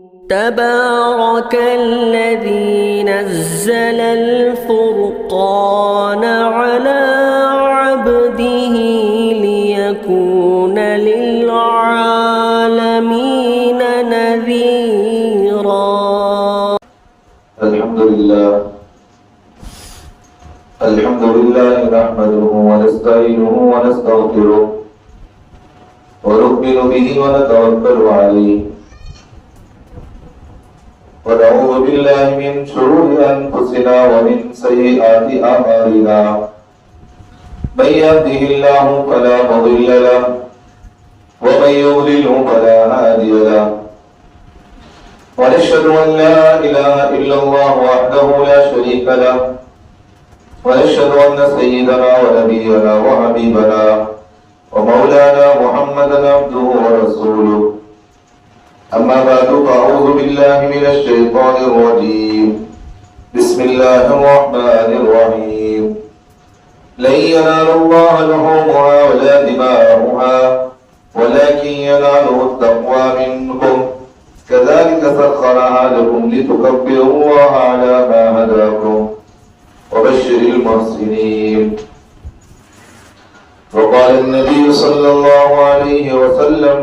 تبارك الذي نزل الفرقان على عبده ليكون للعالمين نذيرا. الحمد لله نحمده ونستعينه ونستغفره ونؤمن به ونتوكل عليه ونعوذ بالله من شرور أنفسنا ومن سيئات أعمالنا. من يهده الله فلا مضل له ومن يضلله فلا هادي له. ونشهد أن لا إله إلا الله وحده لا شريك له ونشهد أن سيدنا ونبينا وحبيبنا ومولانا محمدا عبده ورسوله. أما بعد فأعوذ بالله من الشيطان الرجيم. بسم الله الرحمن الرحيم. لن ينال الله لحومها ولا دماؤها ولكن يناله التقوى منكم كذلك سخرها لكم لتكبروا الله على ما هداكم وبشر المحسنين. وقال النبي صلى الله عليه وسلم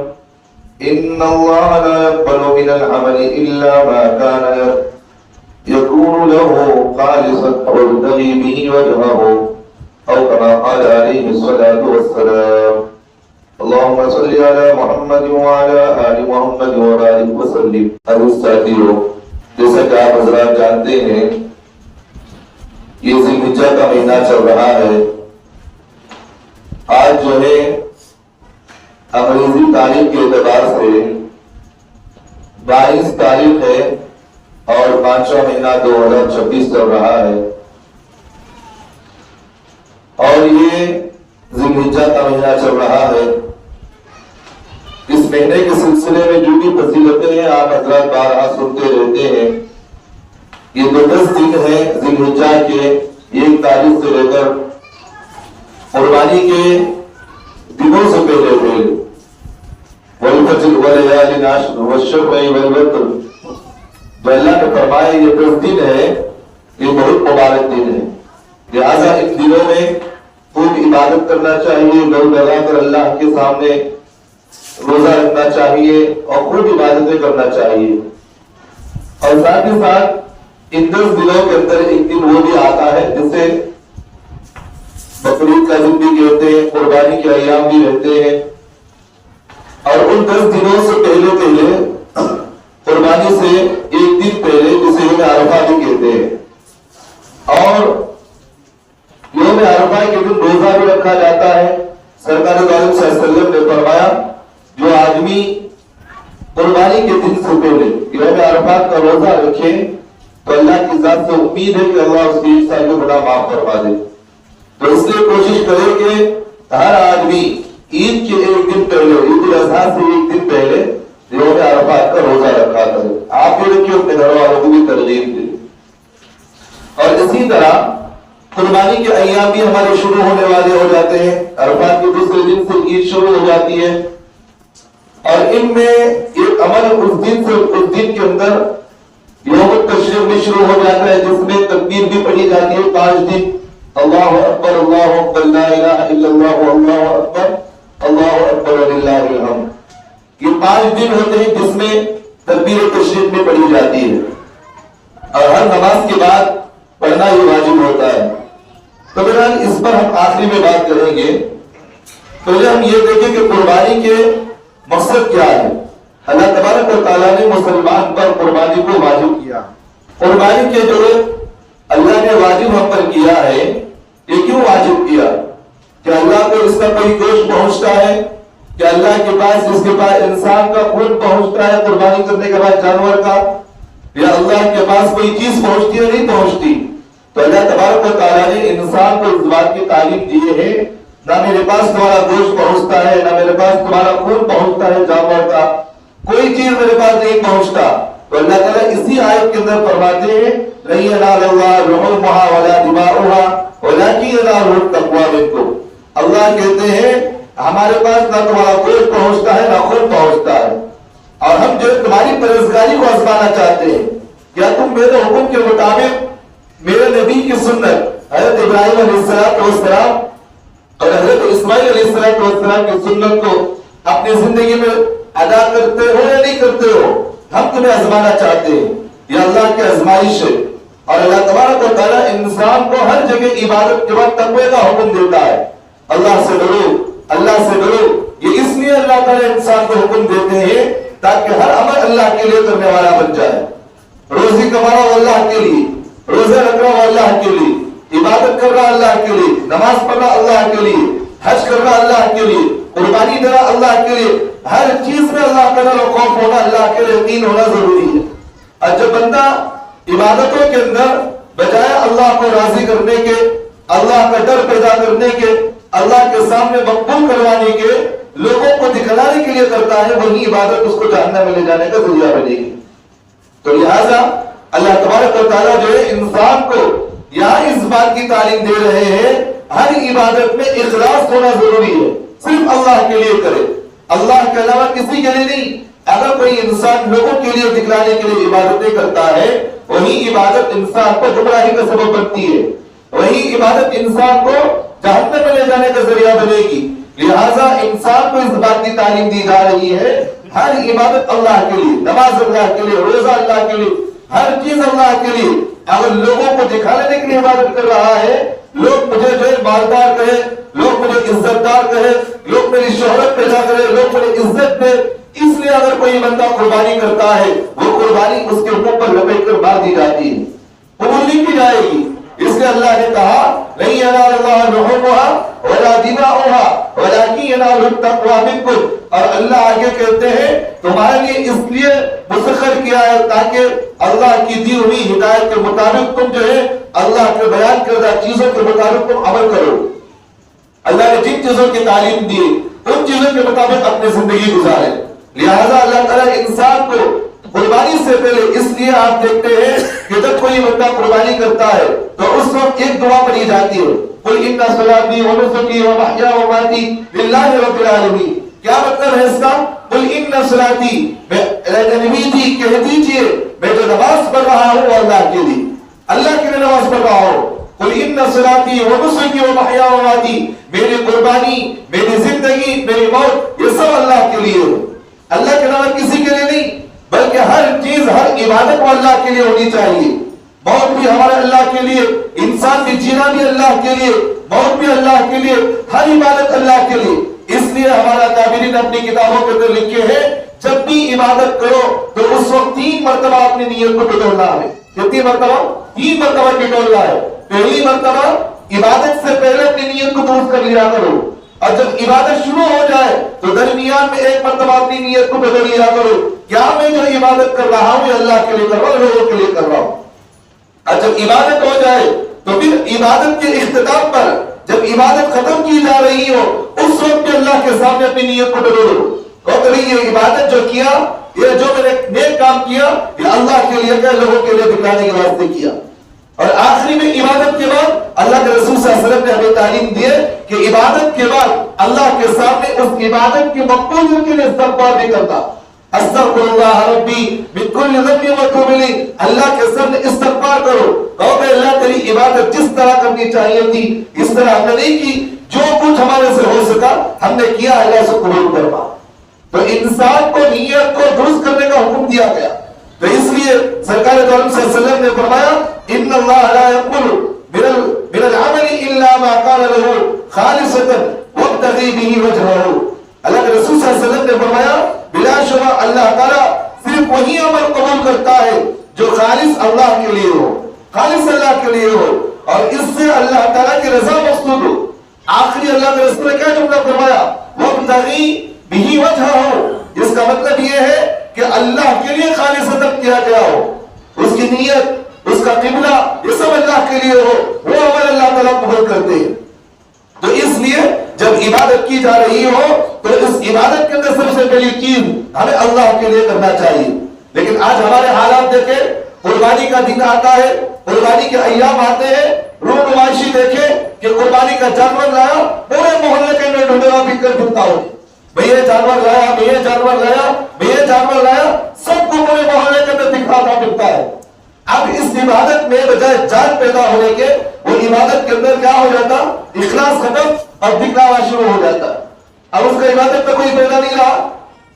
إن الله لا يقبل من العمل إلا ما كان يكون له خالصا ويبتغي به وجهه أو كما قال عليه الصلاة والسلام. اللهم صل على محمد وعلى آل محمد وبارك وسلم. ساتھیو، جیسا کہ آپ حضرات جانتے ہیں یہ ذی الحجہ کا مہینہ چل رہا ہے. آج جو ہے انگریزی تاریخ کے اعتبار سے 22 تاریخ ہے اور 5واں مہینہ 2026 چل رہا ہے. اور یہ ذی الحجہ کا مہینہ چل رہا ہے. اس مہینے کے سلسلے میں جو بھی فضیلتیں ہیں آپ حضرات بارہا سنتے رہتے ہیں. یہ جو 10 دن ہیں ذی الحجہ کے 1 تاریخ سے لے کر قربانی کے دنوں سے پہلے والفجر وليال عشر والشفع والوتر. جو اللہ نے فرمایا یہ 10 دن ہے یہ بہت مبارک دن ہے. لہذا ان دنوں میں خوب عبادت کرنا چاہیے، لوگ لگا کر اللہ کے سامنے روزہ رکھنا چاہیے اور خوب عبادتیں کرنا چاہیے. اور ساتھ ہی ساتھ ان 10 دنوں کے اندر ایک دن وہ بھی آتا ہے جسے بقرعید کا دن بھی کہتے ہیں، قربانی کے ایام بھی رہتے ہیں. اور ان 10 دنوں سے پہلے قربانی سے ایک دن پہلے جسے یوم عرفہ بھی کہتے ہیں. اور یوم عرفہ کے دن روزہ بھی رکھا جاتا ہے. سرکار دو عالم صلی اللہ علیہ وسلم نے فرمایا جو آدمی قربانی کے دن سے پہلے یوم عرفہ کا روزہ رکھے تو اللہ کی ذات سے امید ہے کہ اللہ اس کی سارے گناہ معاف فرما دے. تو اس لیے کوشش کرے کہ ہر آدمی عید کے ایک دن پہلے، عید الاضحیٰ سے ایک دن پہلے یوم عرفات کا روزہ رکھا کرے. آپ بھی رکھیے، اپنے گھر والوں کو بھی ترغیب دیں. اور اسی طرح قربانی کے ایام بھی ہمارے شروع ہونے والے ہو جاتے ہیں. عرفات کے دوسرے دن سے عید شروع ہو جاتی ہے. اور ان میں ایک عمل اس دن کے اندر یوم التشریق بھی شروع ہو جاتا ہے جس میں تکبیر بھی پڑھی جاتی ہے 5 دن. اللہ اکبر اللہ اکبر لا الہ الا اللہ اللہ اکبر اللہ اکبر وللہ الحمد. یہ 5 دن ہوتے ہیں جس میں تکبیر تشریق میں پڑھی جاتی ہے اور ہر نماز کے بعد پڑھنا یہ واجب ہوتا ہے. تو بہرحال اس پر ہم آخری میں بات کریں گے. پہلے ہم یہ دیکھیں کہ قربانی کے مقصد کیا ہے. اللہ تبارک و تعالیٰ نے مسلمان پر قربانی کو واجب کیا. قربانی کے جو اللہ نے واجب ہم پر کیا ہے یہ کیوں واجب کیا؟ کہ اللہ کو اس کا کوئی گوشت پہنچتا ہے؟ کہ اللہ کے پاس جس کے پاس انسان کا خون پہنچتا ہے قربانی کرنے کے بعد جانور کا، یا اللہ کے پاس کوئی چیز پہنچتی ہے نہیں پہنچتی؟ تو اللہ تبارک و تعالیٰ نے انسان کو اس بات کی تعلیم دی ہے نہ میرے پاس تمہارا گوشت پہنچتا ہے، نہ میرے پاس تمہارا خون پہنچتا ہے جانور کا، کوئی چیز میرے پاس نہیں پہنچتا. تو اللہ تعالیٰ اسی آیت کے اندر فرماتے ہیں لن ينال الله لحومها ولا دماؤها ولكن يناله التقوى منكم. اللہ کہتے ہیں ہمارے پاس نہ تمہارا گوشت پہنچتا ہے نہ خون پہنچتا ہے، اور ہم جو تمہاری پرہیزگاری کو آزمانا چاہتے ہیں. کیا تم میرے حکم کے مطابق میرے نبی کی سنت حضرت ابراہیم علیہ السلام اور حضرت اسماعیل علیہ السلام کی سنت کو اپنی زندگی میں ادا کرتے ہو یا نہیں کرتے ہو؟ ہم تمہیں آزمانا چاہتے ہیں. یہ اللہ کی آزمائش ہے. اور اللہ تبارک و تعالیٰ انسان کو ہر جگہ عبادت کے وقت تقوی کا حکم دیتا ہے. اللہ سے ڈرو، اللہ سے ڈرو. یہ اس لیے اللہ تعالیٰ انسان کو حکم دیتے ہیں تاکہ ہر عمل اللہ کے لیے کرنے والا بن جائے. روزی کمانا ہو اللہ کے لیے، روزہ رکھنا ہو اللہ کے لیے، عبادت کرنا اللہ کے لیے، نماز پڑھنا اللہ کے لیے، حج کرنا اللہ کے لیے، قربانی دینا اللہ کے لیے. ہر چیز میں اللہ تعالیٰ کا خوف ہونا، اللہ کے لیے یقین ہونا ضروری ہے. اور جب بندہ عبادتوں کے اندر بجائے اللہ کو راضی کرنے کے، اللہ کا ڈر پیدا کرنے کے، اللہ کے سامنے مقبول کروانے کے، لوگوں کو دکھلانے کے لیے کرتا ہے، وہی عبادت اس کو جہنم میں لے جانے کا ذریعہ بنے گی. تو لہذا اللہ تبارک و تعالیٰ جو ہے انسان کو یہاں اس بات کی تعلیم دے رہے ہیں ہر عبادت میں اخلاص ہونا ضروری ہے. صرف اللہ کے لیے کرے، اللہ کے علاوہ کسی کے لیے نہیں. اگر کوئی انسان لوگوں کے لیے دکھلانے کے لیے عبادتیں کرتا ہے، وہی عبادت انسان کو گمراہی کا سبب بنتی ہے، وہی عبادت انسان کو جہنم میں لے جانے کا ذریعہ بنے گی. لہذا انسان کو اس بات کی تعلیم دی جا رہی ہے ہر عبادت اللہ کے لیے، نماز اللہ کے لیے، روزہ اللہ کے لیے، ہر چیز اللہ کے لیے. اگر لوگوں کو دکھانے کے لیے عبادت کر رہا ہے، لوگ مجھے جو ہے مالدار کہے، لوگ مجھے عزت دار کہے، لوگ میری شہرت پیدا کرے، لوگ مجھے عزت دے، اس لیے اگر کوئی بندہ قربانی کرتا ہے وہ قربانی اس کے منہ پر لپیٹ کر مار دی جاتی ہے، قبول نہیں کی جائے گی. اس لیے اللہ نے کہا نہیں ینال اللہ لحومها ولا دماؤها ولكن ينالها التقوى منكم. اور اللہ آگے کہتے ہیں تمہارے لیے اس لیے مسخر کیا ہے تاکہ اللہ کی دی ہوئی ہدایت کے مطابق تم جو ہے اللہ کے بیان کردہ چیزوں کے مطابق تم عمل کرو. اللہ نے جن چیزوں کی تعلیم دی ان چیزوں کے مطابق اپنی زندگی گزارے. لہذا اللہ تعالیٰ انسان کو قربانی سے پہلے، اس لیے آپ دیکھتے ہیں کہ جب کوئی بندہ قربانی کرتا ہے تو اس وقت ایک دعا پڑھی جاتی ہے، قل ان صلاتی ونسکی ومحیائی ومماتی للہ رب العالمین. کیا مطلب ہے اس کا؟ قل ان صلاتی، نبی جی کہہ دیجئے میں جو نماز پڑھ رہا ہوں وہ اللہ کے لیے، اللہ کے لیے نماز پڑھ رہا ہوں. قل ان صلاتی ونسکی ومحیائی ومماتی، میری قربانی، میری زندگی، میری موت، یہ سب اللہ کے لیے ہو، اللہ کے علاوہ کسی کے لیے نہیں. بلکہ ہر چیز، ہر عبادت کو اللہ کے لیے ہونی چاہیے. موت بھی ہمارے اللہ کے لیے، انسان بھی جینا بھی اللہ کے لیے، موت بھی اللہ کے لیے، ہر عبادت اللہ کے لیے. اس لیے ہمارا کابرین نے اپنی کتابوں کے اندر لکھے ہیں جب بھی عبادت کرو تو اس وقت 3 مرتبہ اپنی نیت کو ٹٹولنا ہے. کتنی مرتبہ؟ 3 مرتبہ ٹٹولنا ہے. پہلی مرتبہ عبادت سے پہلے اپنی نیت کو درست کر لیا کرو، اور جب عبادت شروع ہو جائے تو درمیان میں 1 مرتبہ اپنی نیت کو بدل لیا کرو. کیا میں جو عبادت کر رہا ہوں یہ اللہ کے لیے کر رہا ہوں، لوگوں کے لیے کر رہا ہوں. اور جب عبادت ہو جائے تو پھر عبادت کے اختتام پر جب عبادت ختم کی جا رہی ہو اس وقت بھی اللہ کے سامنے اپنی نیت کو بدلو. اور یہ عبادت جو کیا، یہ جو میں نے نیک کام کیا، یہ اللہ کے لیے کیا، لوگوں کے لیے دکھلانے کے واسطے کیا. اور آخری میں عبادت کے بعد اللہ کے رسول صلی اللہ علیہ وسلم نے ہمیں تعلیم دی کہ عبادت کے بعد اللہ کے سامنے اس عبادت کی مقبولیت کے لیے استغفار بھی کرتا. استغفر اللہ ربی من کل ذنب واتوب الیہ، اللہ کے سامنے استغفار کرو، کہو کہ اللہ تیری عبادت جس طرح کرنی چاہیے تھی اس طرح ہم نے نہیں کی، جو کچھ ہمارے سے ہو سکا ہم نے کیا، اللہ سے قبول کروا. تو انسان کو نیت کو درست کرنے کا حکم دیا گیا. تو اس لیے سرکار دو عالم صلی اللہ علیہ وسلم نے فرمایا ان اللہ لا يقبل من العمل الا ما كان له خالصا وابتغي به وجهه. اللہ کے رسول صلی اللہ علیہ وسلم نے فرمایا بلا شبہ اللہ تعالیٰ صرف وہی عمل قبول کرتا ہے جو خالص اللہ کے لیے ہو، خالص اللہ کے لیے ہو، اور اس سے اللہ تعالیٰ کی رضا مقصود ہو. آخری اللہ کے رسول نے کیا جملہ فرمایا؟ وابتغي به وجهه. اس کا مطلب یہ ہے کہ اللہ کے لیے خالصتاً کیا گیا ہو، اس کی نیت، اس کا قبلہ، یہ سب اللہ کے لیے ہو، وہ عمل اللہ تعالیٰ قبول کرتے ہیں. تو اس لیے جب عبادت کی جا رہی ہو تو اس عبادت کے اندر سب سے پہلی چیز ہمیں اللہ کے لیے کرنا چاہیے. لیکن آج ہمارے حالات دیکھیں، قربانی کا دن آتا ہے، قربانی کے ایام آتے ہیں، رو نمائشی دیکھیں کہ قربانی کا جانور لایا، پورے محلے کے اندر ڈھونڈنا بک کر جھوٹا ہو. میں یہ جانور لایا، میں یہ جانور لایا، میں یہ جانور لایا، سب کو پورے محلے کے اندر دکھاتا پھرتا ہے۔ اب اس عبادت میں بجائے جان پیدا ہونے کے وہ عبادت کے اندر کیا ہو جاتا؟ اخلاص ختم اور دکھاوا شروع ہو جاتا۔ اب اس کا عبادت میں کوئی پیدا نہیں رہا۔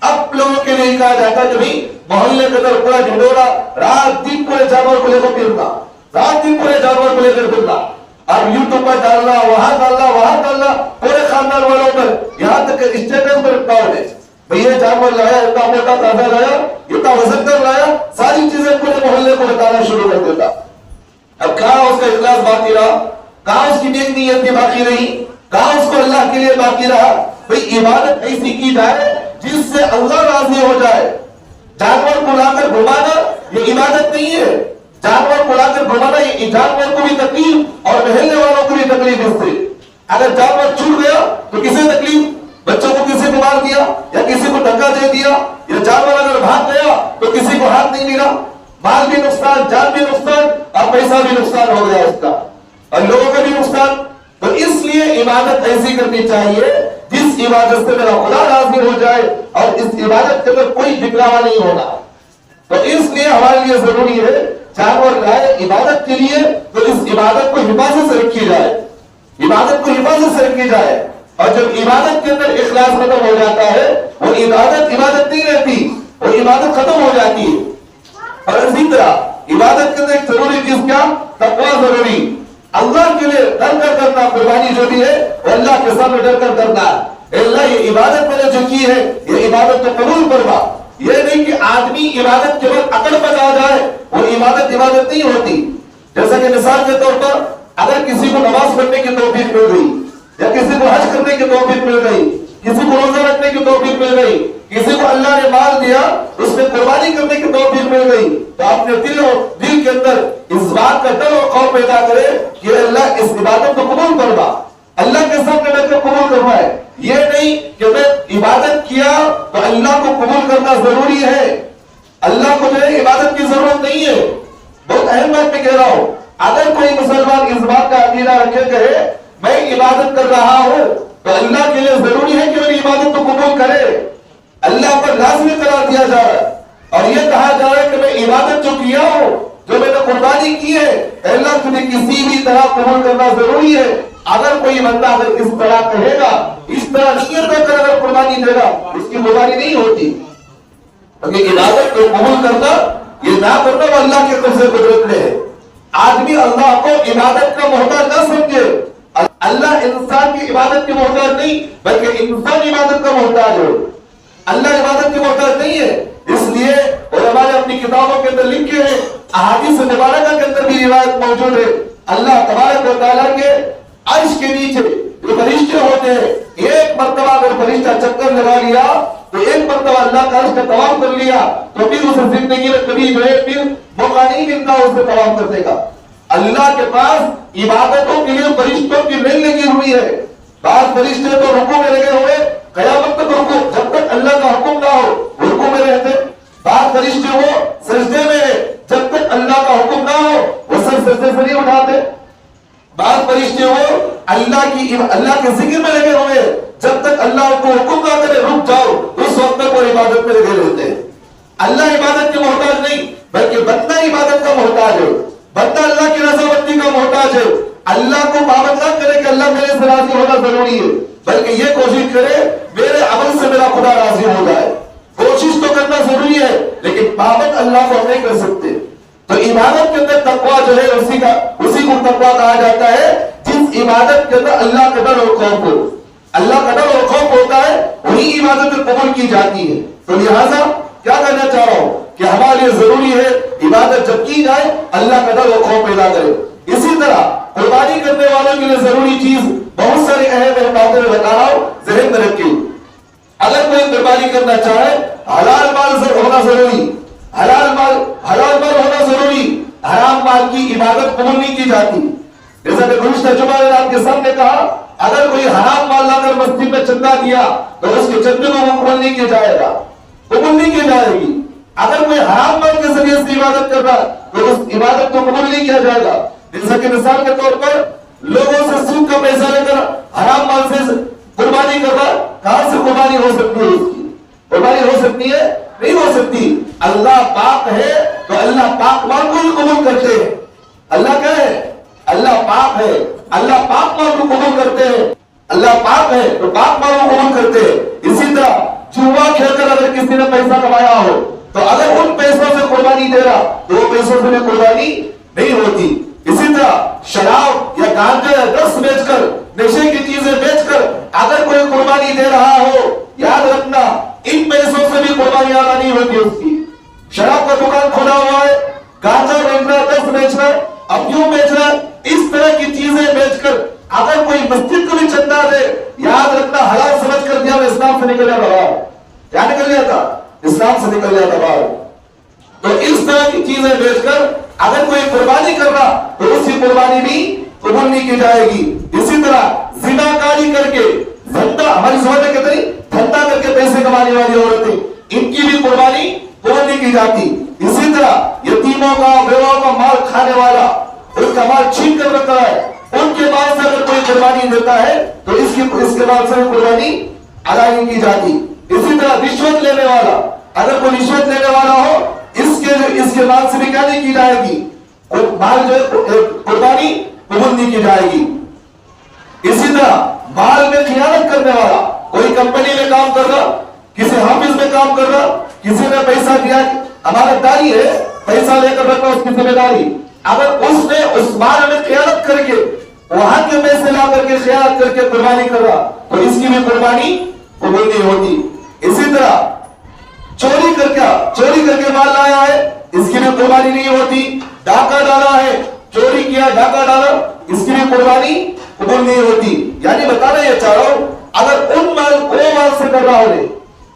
اب لوگوں کے لیے کہا جاتا کہ بھائی محلے کے اندر پورا ڈھنڈورا رات دن پورے جانور کو لے کر پھرنا، رات دن پورے جانور کو لے کر پھرنا، اب یوٹیوب پر ڈالنا، وہاں ڈالنا، وہاں ڈالنا، پورے خاندان والوں پر، یہاں تک کہ اسٹیٹس پر رکھتا ہے بھئی یہ جانور لایا، اتنا موٹا تازہ لایا، اتنا وزن کر لایا، ساری چیزیں پورے محلے کو بتانا شروع کر دیتا۔ اب کہاں اس کا اخلاص باقی رہا؟ کہاں اس کی نیک نیت بھی باقی رہی؟ کہاں اس کو اللہ کے لیے باقی رہا؟ بھئی عبادت ایسی کی جائے جس سے اللہ راضی ہو جائے۔ جانور کو لا کر گھمانا یہ عبادت نہیں ہے۔ جانور کو لا کر گھمانا یہ جانور کو بھی تکلیف اور محلے والوں کو بھی تکلیف اس سے۔ اگر جانور چھوٹ گیا تو کسے تکلیف؟ بچوں کو کسی کو مار دیا یا کسی کو دھکا دے دیا، یا جانور اگر بھاگ گیا تو کسی کو ہاتھ نہیں ملا، مال بھی نقصان، جان بھی نقصان اور پیسہ بھی نقصان ہو گیا اس کا، اور لوگوں کا بھی نقصان۔ تو اس لیے عبادت ایسی کرنی چاہیے جس عبادت سے میرا خدا راضی ہو جائے اور اس عبادت کے اندر کوئی دکھلاوا نہیں ہونا۔ تو اس لیے ہمارے لیے ضروری ہے جانور لائے عبادت کے لیے تو اس عبادت کو حفاظت سے رکھی جائے، عبادت کو حفاظت سے رکھی جائے۔ اور جب عبادت کے اندر اخلاص ختم ہو جاتا ہے وہ عبادت عبادت نہیں رہتی، وہ عبادت ختم ہو جاتی ہے۔ اور اسی طرح عبادت کے اندر ایک ضروری چیز کیا؟ تقویٰ ضروری، اللہ کے لیے ڈر کر کرنا، قربانی جو بھی ہے وہ اللہ کے سامنے ڈر کر کرنا ہے۔ اللہ یہ عبادت میں نے جو کی ہے یہ عبادت تو قبول کروا۔ یہ نہیں کہ آدمی عبادت کے بعد اکڑ پر آ جائے، وہ عبادت عبادت نہیں ہوتی۔ جیسا کہ مثال کے طور پر اگر کسی کو نماز پڑھنے کی توفیق مل گئی، یا کسی کو حج کرنے کی توفیق مل گئی، کسی کو روزہ رکھنے کی توفیق مل گئی، کسی کو اللہ نے مال دیا اس میں قربانی کرنے کی توفیق مل گئی، تو اپنے دل کے اندر اس بات کا ڈر اور خوف پیدا کرے کہ اللہ اس عبادت کو قبول کروا، اللہ کے سامنے میں قبول کروائے۔ یہ نہیں کہ میں عبادت کیا تو اللہ کو قبول کرنا ضروری ہے، اللہ کو جو ہے عبادت کی ضرورت نہیں ہے۔ بہت اہم بات میں کہہ رہا ہوں، اگر کوئی مسلمان اس بات کا عقیدہ رکھے کہے میں عبادت کر رہا ہوں تو اللہ کے لیے ضروری ہے کہ میری عبادت کو قبول کرے، اللہ پر لازمی قرار دیا جا رہا ہے اور یہ کہا جا رہا ہے کہ میں عبادت جو کیا ہوں، جو میں نے قربانی کی ہے، اللہ تمہیں کسی بھی طرح قبول کرنا ضروری ہے۔ اگر کوئی بندہ اگر اس طرح کہے گا، اس طرح نیت کر اگر قربانی دے گا، اس کی قربانی نہیں ہوتی، کیونکہ عبادت کو قبول کرنا یہ نہ کرنا وہ اللہ کے قبضے قدرت میں ہے۔ آدمی اللہ کو عبادت کا محتاج نہ سمجھے، اللہ انسان کی عبادت کے محتاج نہیں بلکہ انسان عبادت کا محتاج ہے، اللہ عبادت کے محتاج نہیں ہے۔ اس لیے علماء نے اپنی کتابوں کے اندر لکھے ہیں، احادیث مبارکہ کے اندر بھی روایت موجود ہے، اللہ تبارک و تعالیٰ کے عرش کے نیچے جو فرشتے ہوتے ہیں، ایک مرتبہ اگر فرشتہ چکر لگا لیا تو ایک مرتبہ اللہ کا عرش کا طواف کر لیا تو پھر اسے زندگی میں کبھی جو ہے پھر موقع نہیں ملتا اسے طواف کرنے کا۔ اللہ کے پاس عبادتوں کے لیے فرشتوں کی ریل لگی ہوئی ہے، بعض فرشتے تو رکوع میں لگے ہوئے قیامت تک رکوع، جب تک اللہ کا حکم نہ ہو وہ رکوع میں رہتے، بعض فرشتے وہ سجدے میں ہے، جب تک اللہ کا حکم نہ ہو وہ سر سجدے سے نہیں اٹھاتے، بعض فرشتے وہ اللہ کے ذکر میں لگے ہوئے جب تک اللہ کو حکم نہ کرے رک جاؤ اس وقت تک وہ عبادت میں لگے رہتے ہیں۔ اللہ عبادت کے محتاج نہیں بلکہ بندہ عبادت کا محتاج ہے، بندہ اللہ کی رضامندی کا محتاج ہے۔ اللہ کو پابند نہ کرے کہ اللہ میرے سے راضی ہونا ضروری ہے، بلکہ یہ کوشش کرے میرے عمل سے میرا خدا راضی ہو جائے۔ کوشش تو کرنا ضروری ہے لیکن پابند اللہ کو ہم نہیں کر سکتے۔ تو عبادت کے اندر تقویٰ جو ہے اسی کو تقویٰ کہا جاتا ہے جس عبادت کے اندر اللہ کا ڈر اور خوف ہو، اللہ کا ڈر اور خوف ہوتا ہے وہی عبادت قبول کی جاتی ہے۔ تو لہٰذا کیا کہنا چاہ رہا ہوں کہ ہمارے لیے ضروری ہے عبادت جب کی جائے اللہ کا ڈر اور خوف پیدا کرے۔ اسی طرح قربانی کرنے والوں کے لیے ضروری چیز بہت سارے اہم باتیں میں بتا رہا ہوں، ذہن میں رکھیں۔ اگر کوئی قربانی کرنا چاہے حلال مال سے ہونا ضروری، حلال مال ہونا ضروری، حرام مال کی عبادت قبول نہیں کی جاتی۔ جیسا کہ گزشتہ جمعہ نے آپ کے سامنے کہا اگر کوئی حرام مال لا کر مسجد میں چندہ دیا تو اس کے چندے کو قبول نہیں کیا جائے گا، قبول نہیں کی جائے گی۔ اگر کوئی حرام مال کے ذریعے سے عبادت کر رہا تو اس عبادت کو قبول نہیں کیا جائے گا۔ جیسا کہ مثال کے طور پر لوگوں سے سود کا پیسہ لے کر حرام مال سے قربانی کر رہا کہاں سے قربانی ہو سکتی ہے؟ اس کی قربانی ہو سکتی ہے؟ نہیں ہو سکتی. اللہ پاک ہے تو اللہ پاک مال کو ہی قبول کرتے ہیں. اللہ کیا ہے؟ اللہ پاک ہے. اللہ پاک مال کو قبول کرتے ہیں. اللہ پاک ہے تو پاک مال کو قبول کرتے ہیں. اسی طرح جوا کھیل کر اگر کسی نے پیسہ کمایا ہو تو اگر ان پیسوں سے قربانی دے رہا تو وہ پیسوں سے بھی قربانی نہیں ہوتی. اسی طرح شراب یا گانجا یا ڈرگس بیچ کر، نشے کی چیزیں بیچ کر اگر کوئی قربانی دے رہا ہو، یاد رکھنا ان پیسوں سے بھی قربانی ادا نہیں ہوتی اس کی. شراب کا دکان کھولا ہوا ہے، گانجا بیچ رہا ہے، ڈرگس بیچ رہا ہے، افیون بیچ رہا ہے، اس طرح کی چیزیں بیچ کر اگر کوئی مسجد کو بھی چندہ دے، یاد رکھنا حلال سمجھ کر دیا، میں اسلام سے نکل جاتا باہر. کیا نکل گیا تھا؟ اسلام سے نکل جاتا باہر. تو اس طرح کی چیزیں بیچ کر اگر کوئی قربانی کر رہا تو اس کی قربانی بھی قبول نہیں کی جائے گی. اسی طرح زنا کاری کر کے، دھندا، ہماری زبان میں کہتے ہیں دھندا کر کے پیسے کمانے والی عورتیں، ان کی بھی قربانی قبول نہیں کی جاتی. اسی طرح یتیموں کا، بیواؤں کا مال کھانے والا، ان کا مال چھین کر رکھا ہے، ان کے مال سے اگر کوئی قربانی دیتا ہے تو اس کے مال سے قربانی ادا نہیں کی جاتی. اسی طرح رشوت لینے والا، اگر کوئی رشوت لینے والا ہو، اس کے مال سے بھی کیا نہیں کی جائے گی؟ مال جو ہے قربانی قبول نہیں کی جائے گی. اسی طرح مال میں خیانت کرنے والا، کوئی کمپنی میں کام کر رہا، کسی آفس میں کام کر رہا، کسی نے پیسہ دیا، امانت داری ہے، پیسہ لے کر رکھا، اس کی ذمہ داری، اگر اس نے اس مال میں خیانت کر کے وہاں کے پیسے لا کر کے خیانت کر کے قربانی کر رہا تو اس کی بھی قربانی قبول نہیں ہوتی. اسی طرح چوری کر کے مال لایا ہے، اس کی بھی قربانی نہیں ہوتی. ڈاکہ ڈالا ہے، چوری کیا، ڈاکہ ڈالا، اس کی بھی قربانی قبول نہیں ہوتی. یعنی بتانا یہ چاہ رہا ہوں، اگر ان مال کو مال سے کر رہا ہو،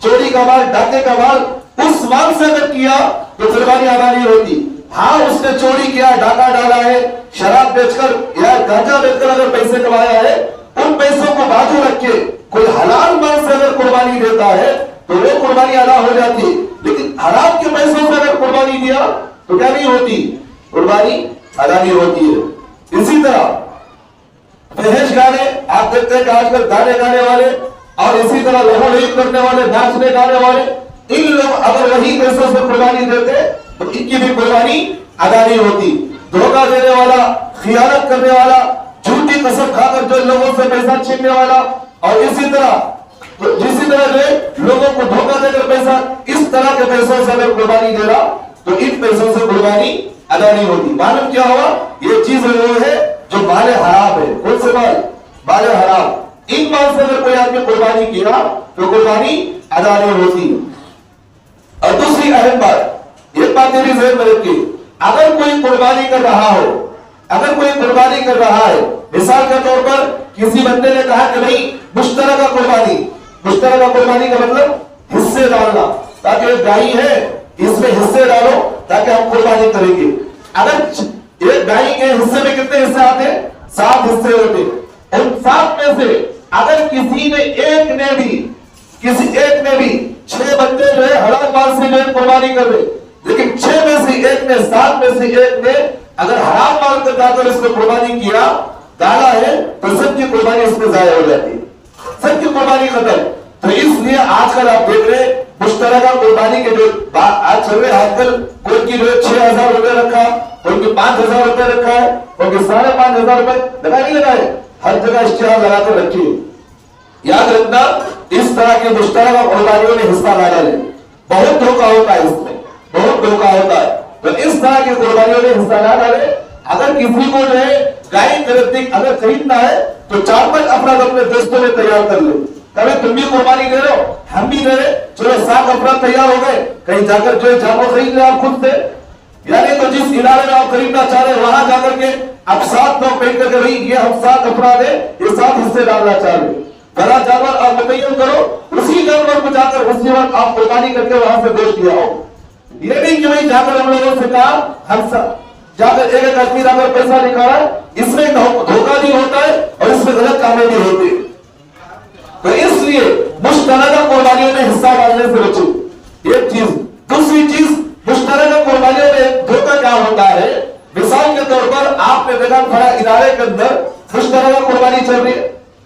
چوری کا مال، ڈاکے کا مال، اس مال سے اگر کیا تو قربانی ادا نہیں ہوتی. ہاں اس نے چوری کیا، ڈاکہ ڈالا ہے، شراب بیچ کر یا گانجا بیچ کر اگر پیسے کمایا ہے، ان پیسوں کو بازو رکھ کے کوئی حلال مال سے اگر قربانی دیتا ہے تو وہ قربانی ادا ہو جاتی. لیکن حرام کے پیسوں سے اگر قربانی دیا تو کیا نہیں ہوتی؟ قربانی ادا نہیں ہوتی ہے. اسی طرح فحش گانے، آپ دیکھتے ہیں کہ آج کل گانے گانے والے اور اسی طرح لہو لہو کرنے والے، ناچنے گانے والے، ان لوگ اگر وہی پیسوں سے قربانی دیتے تو ان کی بھی قربانی ادا نہیں ہوتی. دھوکہ دینے والا، خیانت کرنے والا، جھوٹی قسم کھا کر جو لوگوں سے پیسہ چھیننے والا، اور اسی طرح جو لوگوں کو دھوکہ دے کر پیسہ، اس طرح کے پیسوں سے اگر قربانی دے رہا تو ان پیسوں سے قربانی ادا نہیں ہوتی. معلوم کیا ہوا؟ یہ چیز وہ ہے جو مال حرام ہے. کون سے مال؟ مال حرام. ان مال سے اگر کوئی آدمی قربانی کیا تو قربانی ادا نہیں ہوتی. اور دوسری اہم بات، یہ باتیں بھی ذہن میں رکھیے، اگر کوئی قربانی کر رہا ہے، مثال کے طور پر کسی بندے نے کہا کہ نہیں مشترکہ قربانی کا مطلب حصے ڈالنا، تاکہ ایک گائے ہے اس میں حصے ڈالو تاکہ ہم قربانی کریں گے. اگر ایک گائے کے حصے میں کتنے حصے آتے؟ 7 حصے ہوتے. ان 7 میں سے اگر کسی نے ایک نے بھی 6 بندے جو ہے حلال مال سے جو ہے قربانی کر رہے، لیکن 6 میں سے ایک نے، 7 میں سے ایک نے اگر حرام مال کا لا کر اس کو قربانی کیا، ڈالا ہے، تو سب کی قربانی اس میں ضائع ہو جاتی ہے، سب کی قربانی ختم. تو اس لیے آج کل آپ دیکھ رہے مشترکہ قربانی کے جو آج چل رہے، آج کل کوئی کی جو ہے 6,000 روپے رکھا، کوئی کی 5,000 روپے رکھا ہے، کوئی کی 5,500 روپے لگا نہیں لگائے، ہر جگہ اشتہار لگا کر رکھیے. یاد رکھنا اس طرح کے مشترکہ قربانیوں میں حصہ نہ ڈالیں، بہت دھوکہ ہوتا ہے، اس میں بہت دھوکہ ہوتا ہے. تو اس طرح کی قربانیوں میں حصہ نہ ڈالیں. اگر کسی کو جو ہے گائے اگر خریدنا ہے تو 4-5 افراد اپنے دوستوں میں تیار کر لیں. کبھی تم بھی قربانی دے رہے ہو، ہم بھی دے رہے، چلو 7 افراد تیار ہو گئے، کہیں جا کر جو ہے جانور خرید لیں آپ خود سے. یعنی تو جس ادارے میں آپ خریدنا چاہ رہے ہیں وہاں جا کر کے اب 7 لوگ پہن کر کے بھائی یہ ہم 7 افراد ہیں، یہ 7 حصے ڈالنا چاہ رہے ہیں. بڑا جانور آپ متعین کرو، اسی جانور کو جا کر اسی وقت آپ قربانی کر کے وہاں سے گوشت لے آؤ. یہ نہیں کہ بھائی جا کر ہم لوگوں سے کہا ہم جا کر ایک آدمی جا کر پیسہ نکالا، اس میں دھوکہ بھی ہوتا ہے اور اس میں غلط کامیں بھی ہوتے ہیں. تو اس لیے مشترکہ قربانیوں میں حصہ ڈالنے سے بچو، ایک چیز. دوسری چیز، مشترکہ قربانیوں میں دھوکہ کیا ہوتا ہے؟ مثال کے طور پر آپ نے دیکھا بڑا ادارے کے اندر مشترکہ قربانی چل رہی ہے،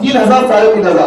3000 3,500।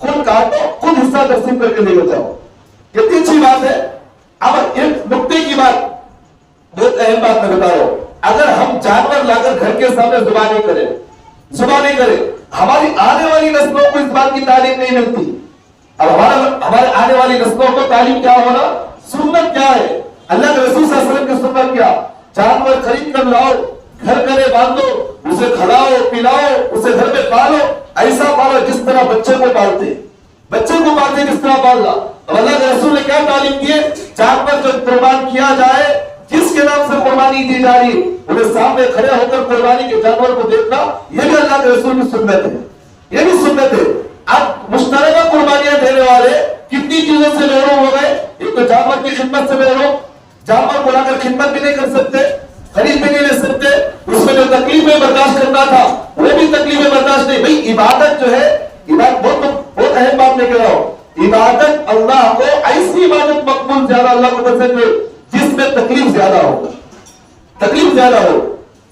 خود کاٹو، خود حصہ تقسیم کر کے لے جاؤ. کتنی اچھی بات ہے. اب ایک نقطے کی بات، بہت اہم بات میں بتا رہا ہوں. اگر ہم جانور لا کر گھر کے سامنے ذبح نہیں کرے، ہماری آنے والی نسلوں کو اس بات کی تعلیم نہیں ملتی. اب ہمارے آنے والی نسلوں کو تعلیم کیا ہونا، سنت کیا ہے، اللہ کے رسول صلی اللہ علیہ وسلم کی سنت کیا. جانور خرید کر لاؤ، گھر کرے باندھو، اسے کھلاؤ پلاؤ، اسے گھر میں پالو، ایسا پالو جس طرح بچے کو پالتے جس طرح پالنا. اب اللہ کے رسول نے کیا تعلیم دی ہے، جانور جو قربان کیا جائے، جس کے نام سے قربانی دی جا رہی، انہیں سامنے کھڑے ہو کر قربانی کے جانور کو دیکھنا، یہ بھی اللہ کے رسول کی سنت ہے. یہ بھی سنت ہے. اب مشترکہ قربانیاں دینے والے کتنی چیزوں سے محروم ہو گئے. ایک تو جانور کی خدمت سے محروم، جانور کو لا کر خدمت بھی نہیں کر سکتے، خرید بھی نہیں لے سکتے، اس میں جو تکلیفیں برداشت کرنا تھا وہ بھی تکلیفیں برداشت نہیں. بھائی عبادت جو ہے، عبادت بہت اہم بات میں کہہ رہا ہوں. عبادت اللہ کو ایسی عبادت مقبول زیادہ اللہ کو پسند ہے جس میں تکلیف زیادہ ہو.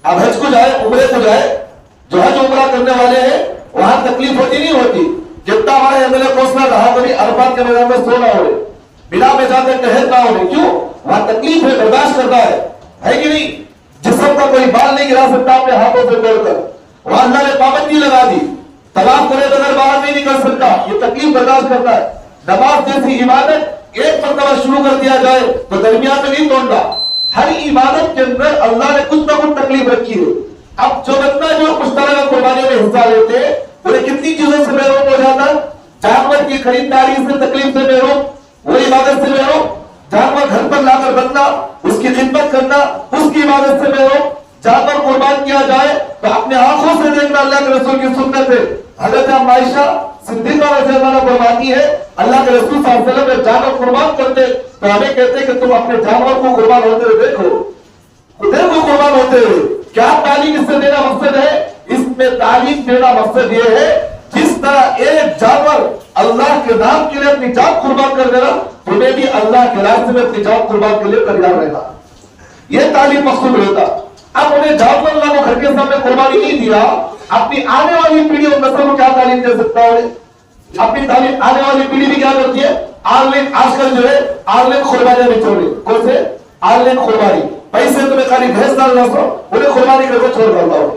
اب حج کو جائے، عمرے کو جائے، جو حج عمرہ کرنے والے ہیں وہاں تکلیف ہوتی نہیں ہوتی. جتنا ہمارے ایم ایل اے کوسنا رہا کبھی عرفات کے میدان میں سونا ہو رہے، بنا میں جا کر ٹہلنا ہو رہے. کیوں؟ وہاں تکلیف ہے، برداشت کرتا ہے کہ نہیں. جسم کا کوئی بال نہیں گرا سکتا اپنے ہاتھوں سے توڑ کر. وہاں اللہ نے پابندی لگا دی، طلاق کرے بغیر باہر نہیں نکل سکتا، یہ تکلیف برداشت کرتا ہے. نماز جیسی عبادت ایک مرتبہ شروع کر دیا جائے تو درمیان میں نہیں توڑنا. ہر عبادت کے اندر اللہ نے کچھ نہ کچھ تکلیف رکھی ہے. اب جو بندہ جو مشترکہ قربانیوں میں حصہ لیتے انہیں کتنی چیزوں سے محروم ہو جاتا. جانور کی خریداری سے تکلیف سے محروم، وہ عبادت سے محروم. جانور گھر پر لا کر بننا، اس کی خدمت کرنا، اس کی عبادت سے محروم. جانور قربان کیا جائے تو اپنے آنکھوں سے دیکھنا اللہ کے رسول کی سنت ہے. حضرت عائشہ صدیقہ رضی اللہ عنہا فرماتی ہے اللہ کے رسول صلی اللہ علیہ وسلم جانور قربان کرتے تو ہمیں کہتے کہ تم اپنے جانور کو قربان ہوتے ہوئے دیکھو قربان ہوتے ہوئے. کیا تعلیم اس سے دینا مقصد ہے؟ اس میں تعلیم دینا مقصد یہ ہے جس طرح ایک جانور اللہ کے نام کے لیے اپنی جان قربان کر دینا، تمہیں بھی اللہ کے راستے میں اپنی جان قربان کے لیے تیار رہنا. یہ تعلیم مقصود ہوتا. اب انہیں جانور اللہ کو گھر کے سامنے قربانی نہیں دیا، اپنی آنے والی پیڑھی اور نسل کو کیا تعلیم دے سکتا ہے؟ اپنی تعلیم آنے والی پیڑھی بھی کیا کرتی ہے؟ آن لائن، آج کل جو ہے آن لائن قربانیاں بھی چھوڑی. کون سے آن لائن قربانی؟ پیسے تمہیں خالی بھینس ڈالنا سو انہیں قربانی کر کے چھوڑ کرتا ہو.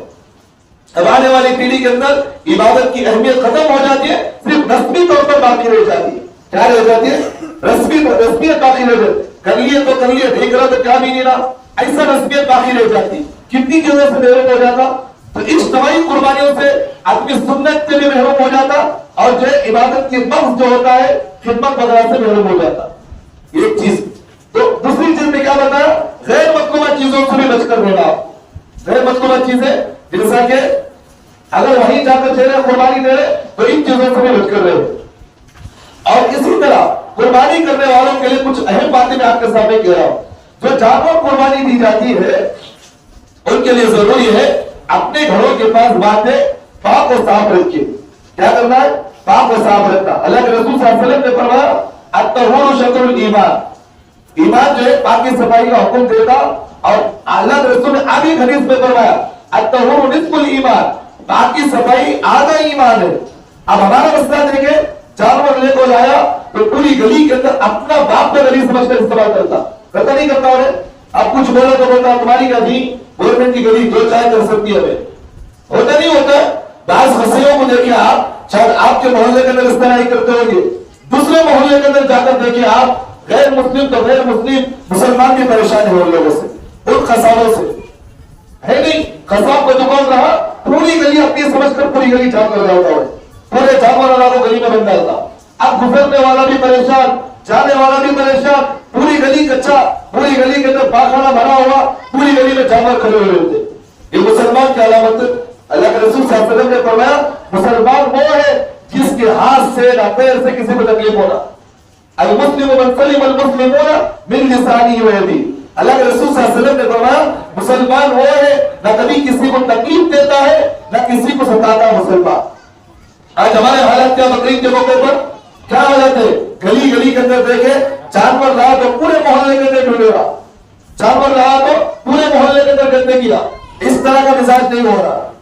اب آنے والی پیڑھی کے اندر عبادت کی اہمیت ختم ہو جاتی ہے، صرف رسمی طور پر باقی رہ جاتی ہے. کیا رہ جاتی ہے؟ رسمیت باقی رہ جاتی. کر لیے تو کر لیے، نہیں کرا تو کیا بھی نہیں رہا، ایسا رسمیت باقی رہ جاتی. کتنی چیزوں سے محروم ہو جاتا. تو اجتماعی قربانیوں سے اپنی سنت سے بھی محروم ہو جاتا، اور جو عبادت کی مقصد جو ہوتا ہے خدمت وغیرہ سے محروم ہو جاتا. ایک چیز. تو دوسری چیز میں کیا بتایا؟ غیر مطلوبہ چیزوں سے بھی بچ کر رہنا. غیر مطلوبہ چیزیں جیسا کہ اگر وہیں جا کر دے رہے قربانی دے رہے تو ان چیزوں سے بھی بچ کر رہے. اور اسی طرح قربانی کرنے والوں کے لیے کچھ اہم باتیں میں آپ کے سامنے کہہ رہا ہوں. جو جانور قربانی دی جاتی ہے ان کے لیے ضروری ہے اپنے گھروں کے پاس باتیں پاک و صاف رکھیے. کیا کرنا ہے؟ پاک و صاف رکھنا. اللہ کے رسول صلی اللہ علیہ وسلم نے فرمایا الطہور شطر الایمان. ایمان جو ہے پاکی صفائی کا حکم دیتا، اور اللہ کے رسول نے آگے حدیث میں فرمایا الطہور نصف الایمان. پاکی صفائی آدھا ایمان ہے. اب ہمارا مسئلہ دیکھیں، جانور لے کو لایا تو پوری گلی کے اندر اپنا باپ کا گلی سمجھ کر استعمال کرتا نہیں کرتا. اب کچھ بولا تو بولتا تمہاری گلی گورنمنٹ کی گلی جو چاہے کر سکتی ہے. ہوتا نہیں ہوتا. بعض مسئلوں کو دیکھیں آپ، شاید آپ کے محلے کے اندر اس طرح ہی کرتے ہوں گے، دوسرے محلے کے اندر جا کر دیکھیں آپ، غیر مسلم تو غیر مسلم مسلمان بھی پریشان ہو لوگوں سے، ان خسابوں سے ہے نہیں. خساب کا دکان رہا، پوری گلی اپنی سمجھ کر پوری گلی جام کر رہا ہوتا ہے، پورے جانور والا کو گلی میں بن ڈالتا. اب گزرنے والا بھی پریشان، جانے والا بھی پریشان، پوری گلی کچا، پوری گلی کے اندر پاخانہ بھرا ہوا، پوری گلی میں جانور کھڑے ہوئے ہوتے. یہ مسلمان کی علامت. اللہ کے رسول صلی اللہ علیہ وسلم نے فرمایا مسلمان وہ ہے جس کے ہاتھ سے نہ پیر سے کسی کو تکلیف ہونا. المسلم من سلم المسلمون من لسانه ويده. اللہ کے رسول صلی اللہ علیہ وسلم نے فرمایا مسلمان وہ ہے نہ کبھی کسی کو تکلیف دیتا ہے نہ کسی کو ستاتا مسلمان. آج ہمارے حالات کیا بقرعید کے موقع پر کیا حالت ہے؟ گلی گلی کے اندر دیکھے جانور رہا تو پورے محلے کے اندر ڈھونڈے رہا، جانور رہا تو پورے محلے کے اندر گندگی رہا. اس طرح کا مزاج نہیں ہو رہا.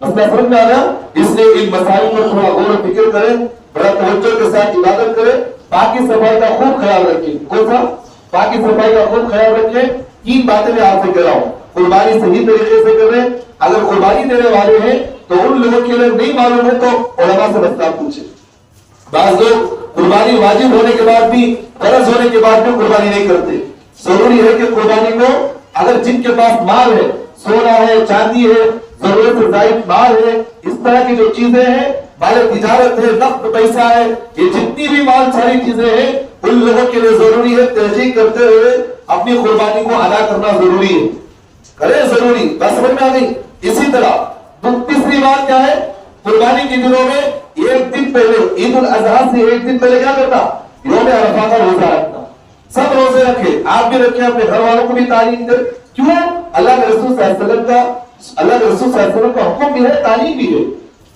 مسئلہ سمجھ میں آ رہا؟ اس لیے ان مسائل پر تھوڑا غور و فکر کریں، بڑا توجہ کے ساتھ عبادت کریں، پاکی صفائی کا خوب خیال رکھیں۔ کون سا؟ پاکی صفائی کا خوب خیال رکھیں۔ تین باتیں میں آپ سے کہہ رہا ہوں، قربانی صحیح طریقے سے کریں۔ اگر قربانی دینے والے ہیں تو ان لوگوں کے لیے نہیں معلوم ہے تو علماء سے مسئلہ پوچھیں۔ بعض لوگ قربانی واجب ہونے کے بعد بھی، فرض ہونے کے بعد بھی قربانی نہیں کرتے۔ ضروری ہے کہ قربانی کو، اگر جن کے پاس مال ہے، سونا ہے، چاندی ہے، ضرورت سے زائد مال ہے، اس طرح کی جو چیزیں ہیں، مال تجارت ہے، نقد پیسہ ہے، یہ جتنی بھی مال ساری چیزیں ہیں، ان لوگوں کے لیے ضروری ہے تحقیق کرتے ہوئے اپنی قربانی کو ادا کرنا ضروری ہے۔ کرے ضروری، بس سمجھ میں آ گئی۔ اسی طرح تیسری بات کیا ہے؟ قربانی کے دنوں میں ایک دن پہلے، عید الاضحیٰ سے ایک دن پہلے کیا کرتا؟ یوم عرفہ کا روزہ رکھتا۔ سب روزے رکھے، آپ بھی رکھیں، اپنے گھر والوں کو بھی تعلیم دیں۔ کیوں؟ اللہ کے رسول صلی اللہ علیہ وسلم کا حکم بھی ہے، تعلیم بھی ہے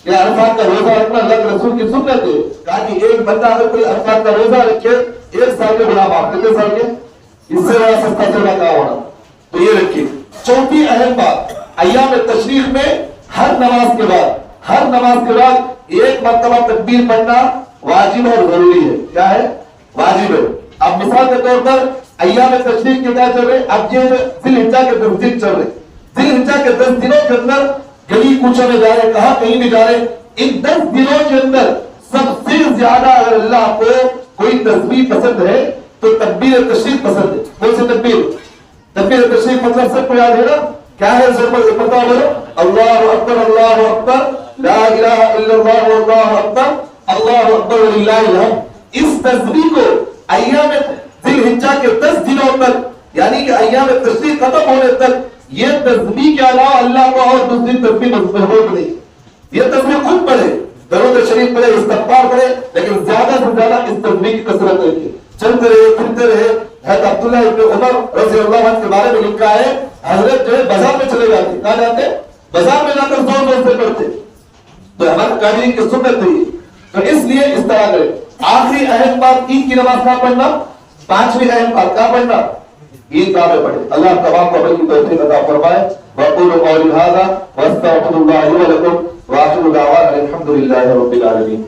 کہ عرفات کا روزہ رکھنا اللہ کے رسول کی سنت ہے۔ کہا کہ ایک بندہ اگر کوئی عرفات کا روزہ رکھے، 1 سال کے گناہ معاف، کتنے سال کے؟ اس سے بڑا سستا چلا کہا ہونا، تو یہ رکھیے۔ چوتھی اہم بات، ایام تشریق میں ہر نماز کے بعد ایک مرتبہ تکبیر پڑھنا واجب اور ضروری ہے۔ کیا ہے؟ واجب ہے۔ اب مثال کے طور پر ایام تشریق کے کیا چل رہے؟ اب یہ ذی الحجہ کے 10 دن چل رہے، ذی الحجہ کے 10 دنوں کے اندر گلی کوچوں میں جا رہے، کہاں کہیں بھی جا رہے، ان 10 دنوں کے اندر سب سے زیادہ اگر اللہ کو کوئی تسبیح پسند ہے تو تکبیر تشریق پسند ہے۔ کون سی تکبیر؟ تکبیر تشریق مطلب سب کو یاد ہے نا؟ کیا ہے؟ ضرور پتہ بولو، اللہ اکبر، اللہ اکبر، لا الہ الا اللہ، اللہ اکبر، اللہ اکبر وللہ الحمد۔ اس تسبیح کو ایام ذی الحجہ کے 10 دنوں تک، یعنی کہ ایام تشریق ختم ہونے تک، یہ تسبیح کے علاوہ اللہ کو اور دوسری تسبیح محبوب نہیں۔ یہ تسبیح خود پڑھے، درود شریف پڑھے، استغفار پڑھے، لیکن زیادہ سے زیادہ اس تسبیح کی کثرت رکھے، چلتے رہے، پھرتے رہے۔ حضرت عبداللہ ابن عمر رضی اللہ عنہ کے بارے میں لکھا ہے، حضرت جو ہے بازار میں چلے جاتے، کہاں جاتے؟ بازار میں جا کر زور زور سے پڑھتے۔ تو ہمارے قادری کی سنت ہے، تو اس لیے اس طرح کرے۔ آخری اہم بات، عید کی نماز کا پڑھنا۔ پانچویں اہم بات کا پڑھنا، عید کا پڑھے۔ اللہ تمام کو اپنی توفیق عطا فرمائے۔ وقولوا قولی ھذا واستغفر اللہ لی ولکم وآخر دعوانا الحمد للہ رب العالمین۔